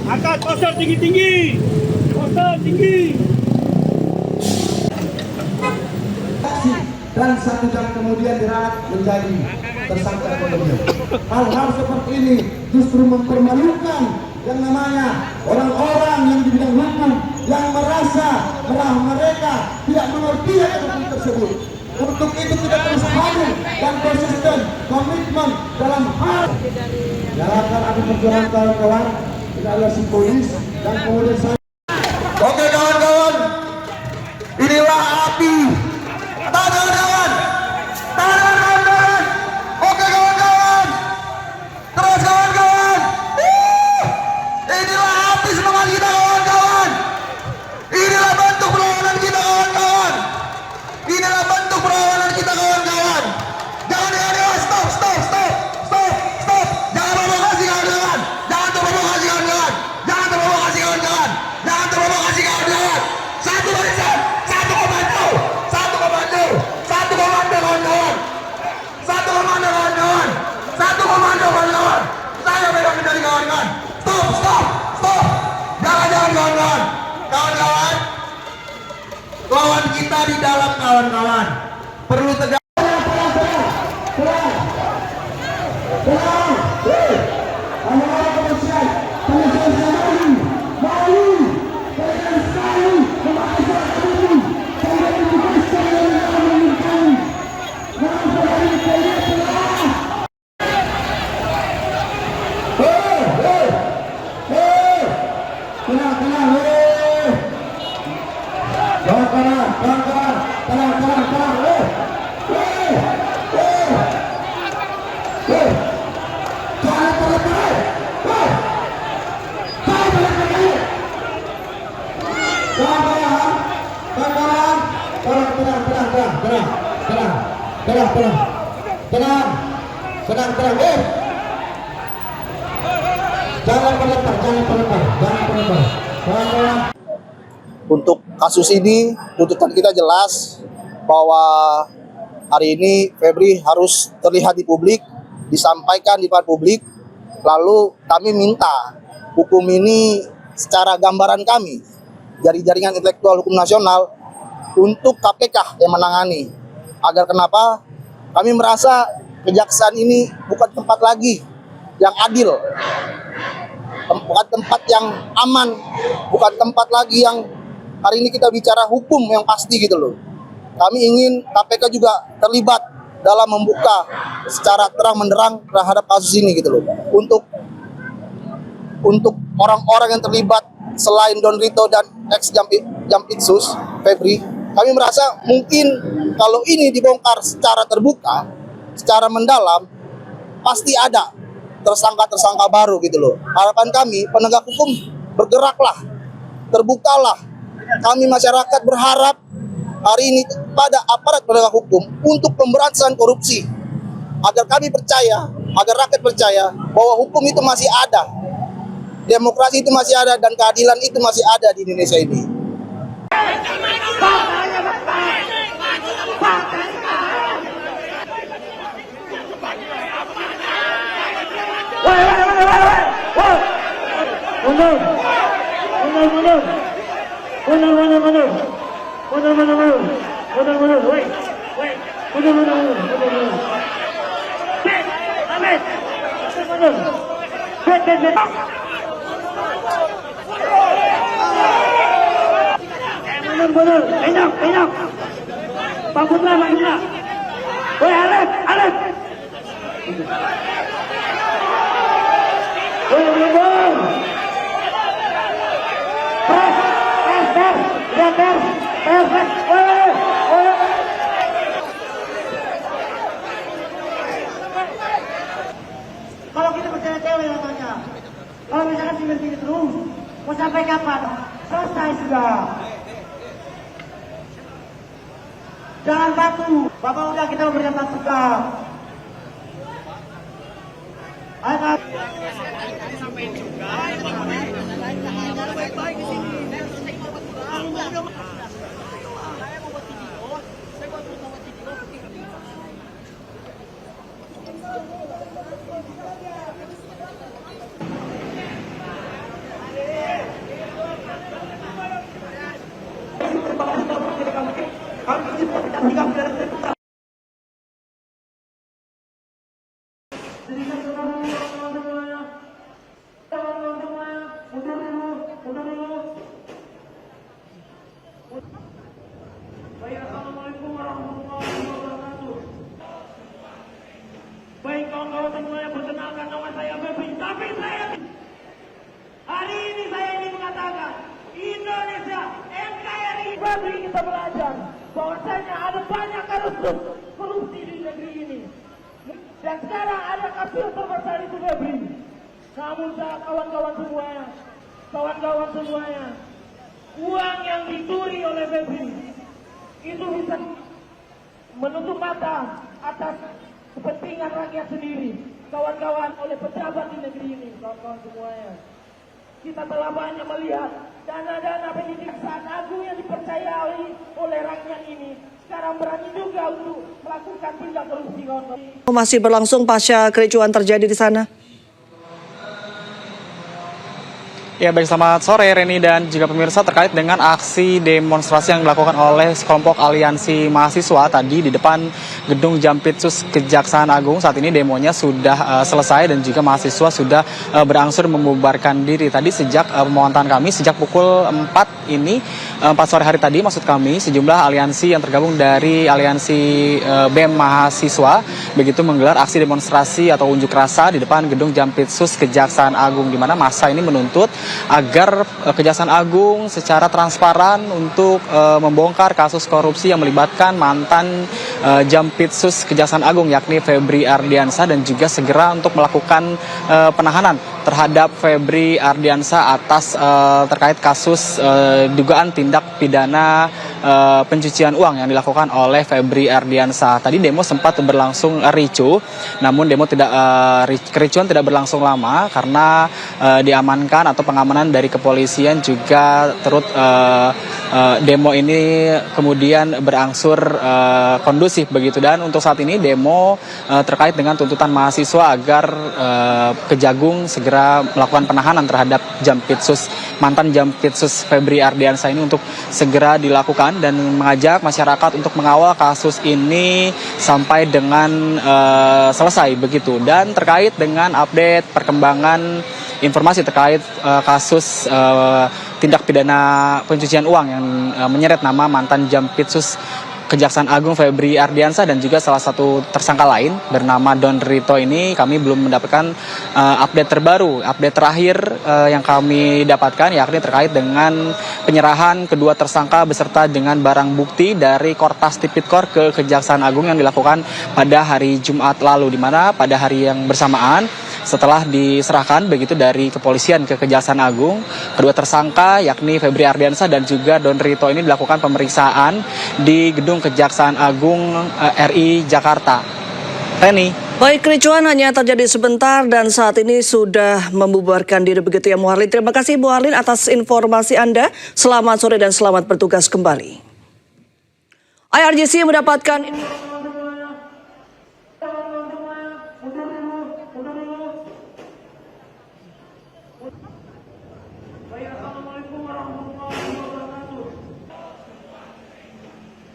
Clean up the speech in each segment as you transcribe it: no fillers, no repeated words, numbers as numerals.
Angkat poster tinggi-tinggi. Poster tinggi. Dan 1 jam kemudian dirawat menjadi tersangka ekonomi. Hal-hal seperti ini justru mempermalukan yang namanya orang-orang yang di bidang hukum yang merasa bahwa mereka tidak mengerti ekonomi tersebut. Untuk itu kita terus hadir dan konsisten komitmen dalam hal jalankan api perjuangan kawan-kawan. Kita adalah simbolis dan kemudian saya. Oke kawan-kawan, inilah api. Tahan kawan-kawan, tahan kawan-kawan. Oke kawan-kawan, terus kawan-kawan. Inilah api semangat kita kawan-kawan. Inilah bentuk perlawanan kita kawan-kawan. Inilah bentuk perlawanan kita kawan-kawan. Jangan stop. Jangan provokasi kawan-kawan. Jangan terprovokasi kawan-kawan. Jangan terprovokasi kawan-kawan. Jangan terprovokasi kawan-kawan. Satu barisan, satu komando kawan-kawan. Satu komando kawan-kawan. Satu komando kawan-kawan. Saya pegang kendali kawan-kawan. Stop. Jangan kawan-kawan. Kawan-kawan. Lawan kita di dalam kawan-kawan. Perlu tegak. Tenang. Jangan pelempar. Untuk kasus ini, tuntutan kita jelas bahwa hari ini Febri harus terlihat di publik, disampaikan di depan publik. Lalu kami minta hukum ini secara gambaran kami dari Jaringan Intelektual Hukum Nasional untuk KPK yang menangani. Agar kenapa? Kami merasa kejaksaan ini bukan tempat lagi yang adil, bukan tempat yang aman, bukan tempat lagi yang hari ini kita bicara hukum yang pasti gitu loh. Kami ingin KPK juga terlibat dalam membuka secara terang-menderang terhadap kasus ini gitu loh. Untuk orang-orang yang terlibat selain Don Rito dan ex Jampitsus Febri, kami merasa mungkin kalau ini dibongkar secara terbuka, secara mendalam, pasti ada tersangka-tersangka baru gitu loh. Harapan kami penegak hukum bergeraklah, terbukalah. Kami masyarakat berharap hari ini pada aparat penegak hukum untuk pemberantasan korupsi, agar kami percaya, agar rakyat percaya bahwa hukum itu masih ada, demokrasi itu masih ada, dan keadilan itu masih ada di Indonesia ini. Enak. Bangunlah. Woi, Alef. Woi, kalau kita percaya cewek namanya, kalau misalkan tinggal terus, mau sampai kapan? Selesai sudah. Jangan batu. Bapak udah kita memberikan masukan. Ayo. Sampai juga. Baik-baik di sini. Saya mau buat video. semuanya, perkenalkan nama saya Febri. Tapi hari ini saya ingin mengatakan Indonesia NKRI. Febri, kita belajar bahwasanya ada banyak kasus korupsi di negeri ini. Dan sekarang ada kasus terbesar itu Febri. Namun kawan-kawan semuanya, uang yang dicuri oleh Febri itu bisa menutup mata atas kepentingan rakyat sendiri. Kawan-kawan, oleh pejabat di negeri ini, kawan-kawan semuanya, kita telah banyak melihat dana-dana pendidik Kejaksaan Agung yang dipercayai oleh rakyat ini sekarang berani juga untuk melakukan tindak korupsi, kawan-kawan. Masih berlangsung pasca kericuan terjadi di sana. Ya, baik, selamat sore Reni dan juga pemirsa. Terkait dengan aksi demonstrasi yang dilakukan oleh kelompok aliansi mahasiswa tadi di depan gedung Jampitsus Kejaksaan Agung, saat ini demonya sudah selesai dan juga mahasiswa sudah berangsur membubarkan diri. Tadi sejak pemantauan kami sejak pukul 4 ini, 4 sore hari tadi maksud kami, sejumlah aliansi yang tergabung dari aliansi BEM mahasiswa begitu menggelar aksi demonstrasi atau unjuk rasa di depan gedung Jampitsus Kejaksaan Agung, di mana massa ini menuntut agar Kejaksaan Agung secara transparan untuk membongkar kasus korupsi yang melibatkan mantan Jampitsus Kejaksaan Agung yakni Febri Ardiansah, dan juga segera untuk melakukan penahanan terhadap Febri Ardiansah atas terkait kasus dugaan tindak pidana pencucian uang yang dilakukan oleh Febri Ardiansah. Tadi demo sempat berlangsung ricuh, namun kericuan tidak berlangsung lama karena diamankan atau pengamanan dari kepolisian juga demo ini kemudian berangsur kondusif begitu. Dan untuk saat ini demo terkait dengan tuntutan mahasiswa agar Kejagung segera melakukan penahanan terhadap mantan Jampitsus Febri Ardiansah ini untuk segera dilakukan, dan mengajak masyarakat untuk mengawal kasus ini sampai dengan selesai begitu. Dan terkait dengan update perkembangan informasi terkait kasus tindak pidana pencucian uang yang menyeret nama mantan Jampitsus Kejaksaan Agung Febri Ardiansah dan juga salah satu tersangka lain bernama Don Rito ini, kami belum mendapatkan update terbaru. Update terakhir yang kami dapatkan yakni terkait dengan penyerahan kedua tersangka beserta dengan barang bukti dari Kortas Tipikor ke Kejaksaan Agung yang dilakukan pada hari Jumat lalu, di mana pada hari yang bersamaan setelah diserahkan begitu dari kepolisian ke Kejaksaan Agung, kedua tersangka yakni Febri Ardiansah dan juga Don Rito ini dilakukan pemeriksaan di gedung Kejaksaan Agung RI Jakarta. Reni. Baik, kericuan hanya terjadi sebentar dan saat ini sudah membubarkan diri begitu ya, Bu Harlin. Terima kasih Bu Harlin atas informasi Anda. Selamat sore dan selamat bertugas kembali. IRGC mendapatkan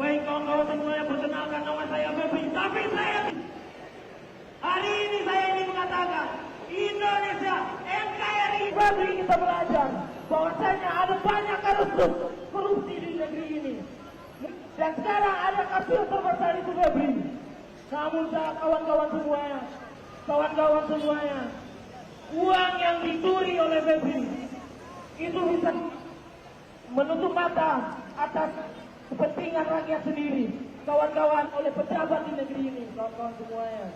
Baik, kawan-kawan semuanya, perkenalkan nama saya Febri. Tapi hari ini saya ingin mengatakan Indonesia NKRI. Febri, kita belajar bahwasanya ada banyak kasus korupsi di negeri ini. Dan sekarang ada kasus terbesar itu Febri. Namun kawan-kawan semuanya, uang yang dicuri oleh Febri itu bisa menutup mata atas kepentingan rakyat sendiri. Kawan-kawan, oleh pejabat di negeri ini, kawan-kawan semuanya,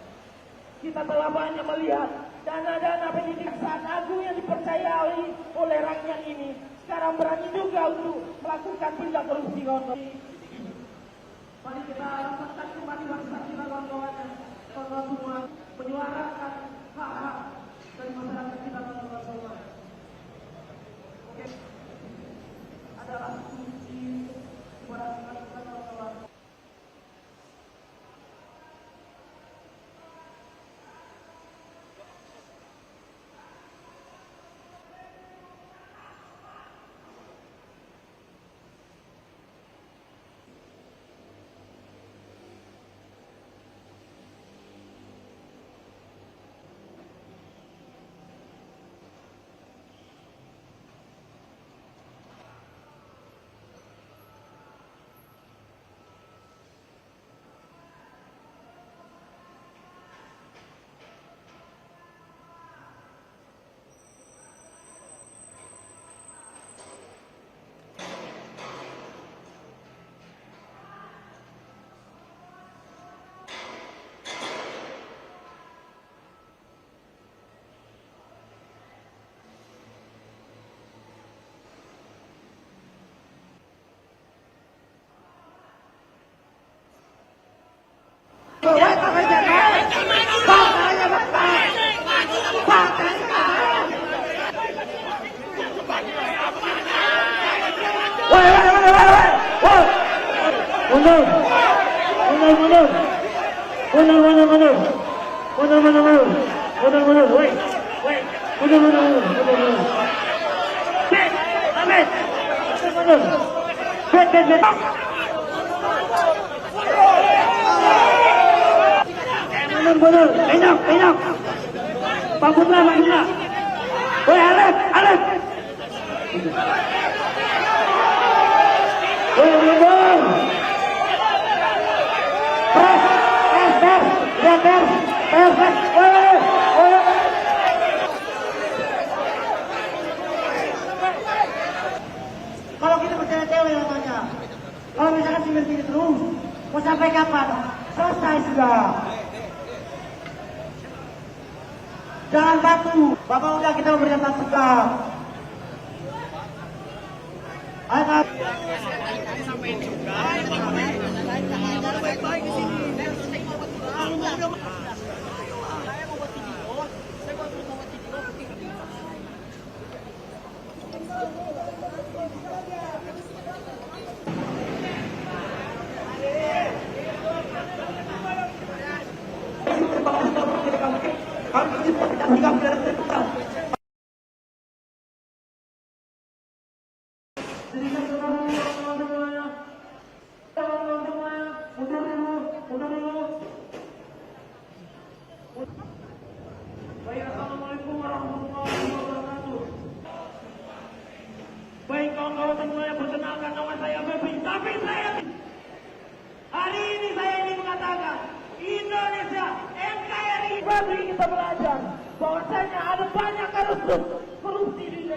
kita telah banyak melihat dana-dana pendidik Kejaksaan Agung yang dipercayai oleh rakyat ini sekarang berani juga untuk melakukan tindak korupsi, kawan-kawan. Mari kita lakukan kembali bangsa kita, kawan-kawan semua, menyuarakan hak-hak dari masyarakat kita, kawan-kawan semua. Oke, adalah kunci keberhasilan kita, kawan-kawan. Kalau kita percaya cewek namanya, kalau misalkan sini terus, mau sampai kapan? Selesai sudah. Jangan batu, Bapak udah kita memberikan masukan. Ayo. Assalamualaikum warahmatullahi wabarakatuh. Baik kawan-kawan semuanya, perkenalkan nama saya Febri. Tapi hari ini saya ingin mengatakan Indonesia NKRI. Febri kita belajar bahwasanya ada banyak kasus korupsi di negeri.